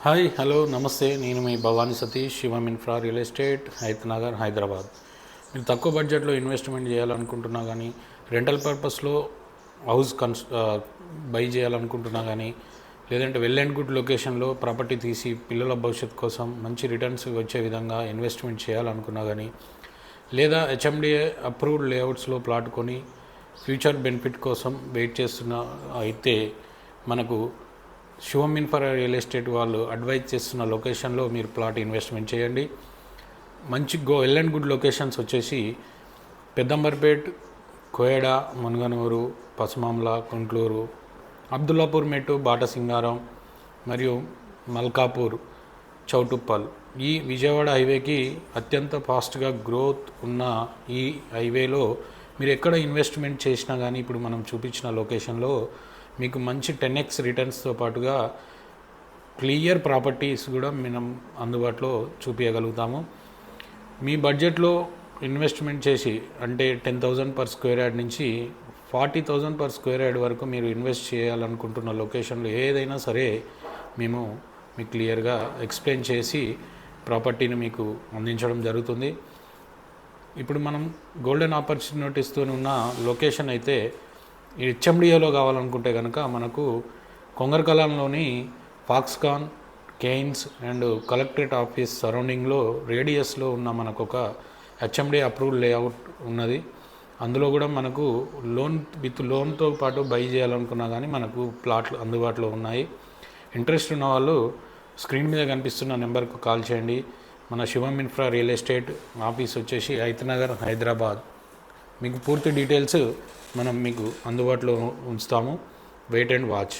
Hi hello నమస్తే. నేను మీ Bhavani Satish, Shivam Infra Real Estate, Hayath Nagar, Hyderabad. మీరు తక్కువ బడ్జెట్లో ఇన్వెస్ట్మెంట్ చేయాలనుకుంటున్నా కానీ, రెంటల్ పర్పస్లో హౌస్ బై చేయాలనుకుంటున్నా కానీ, లేదంటే వెల్ అండ్ గుడ్ లొకేషన్లో ప్రాపర్టీ తీసి పిల్లల భవిష్యత్తు కోసం మంచి రిటర్న్స్ వచ్చే విధంగా ఇన్వెస్ట్మెంట్ చేయాలనుకున్నా కానీ, లేదా హెచ్ఎండిఏ అప్రూవ్డ్ లేఅవుట్స్లో ప్లాట్ కొని ఫ్యూచర్ బెనిఫిట్ కోసం వెయిట్ చేస్తున్న అయితే మనకు శివం ఇన్ఫ్రా రియల్ ఎస్టేట్ వాళ్ళు అడ్వైజ్ చేస్తున్న లొకేషన్లో మీరు ప్లాట్ ఇన్వెస్ట్మెంట్ చేయండి. మంచి వెల్ అండ్ గుడ్ లొకేషన్స్ వచ్చేసి పెద్దంబర్పేట్, కోయడా, మునగనూరు, పసుమామ్ల, కుంట్లూరు, అబ్దుల్లాపూర్ మెట్టు, బాటసింగారం మరియు మల్కాపూర్, చౌటుప్పల్. ఈ విజయవాడ హైవేకి అత్యంత ఫాస్ట్గా గ్రోత్ ఉన్న ఈ హైవేలో మీరు ఎక్కడ ఇన్వెస్ట్మెంట్ చేసినా కానీ ఇప్పుడు మనం చూపించిన లొకేషన్లో మీకు మంచి 10x రిటర్న్స్తో పాటుగా క్లియర్ ప్రాపర్టీస్ కూడా మనం అందుబాటులో చూపించగలుగుతాము. మీ బడ్జెట్లో ఇన్వెస్ట్మెంట్ చేసి అంటే 10,000 పర్ స్క్వేర్ యార్డ్ నుంచి 40,000 పర్ స్క్వేర్ యార్డ్ వరకు మీరు ఇన్వెస్ట్ చేయాలనుకుంటున్న లొకేషన్లో ఏదైనా సరే మేము మీకు క్లియర్గా ఎక్స్ప్లెయిన్ చేసి ప్రాపర్టీని మీకు అందించడం జరుగుతుంది. ఇప్పుడు మనం గోల్డెన్ ఆపర్చునిటీస్తో ఉన్న లొకేషన్ అయితే హెచ్ఎండిఏలో కావాలనుకుంటే కనుక మనకు కొంగరకలాంలోని Foxconn, Kaynes and collectorate office సరౌండింగ్లో రేడియస్లో ఉన్న మనకు ఒక హెచ్ఎండిఏ అప్రూవ్డ్ లేఅవుట్ ఉన్నది. అందులో కూడా మనకు లోన్తో పాటు బై చేయాలనుకున్నా కానీ మనకు ప్లాట్లు అందుబాటులో ఉన్నాయి. ఇంట్రెస్ట్ ఉన్న వాళ్ళు స్క్రీన్ మీద కనిపిస్తున్న నెంబర్కు కాల్ చేయండి. మన శివం ఇన్ఫ్రా రియల్ ఎస్టేట్ ఆఫీస్ వచ్చేసి హైత్ నగర్, హైదరాబాద్. మీకు పూర్తి డీటెయిల్స్ మనం మీకు అందుబాటులో ఉంచుతాము. Wait and watch.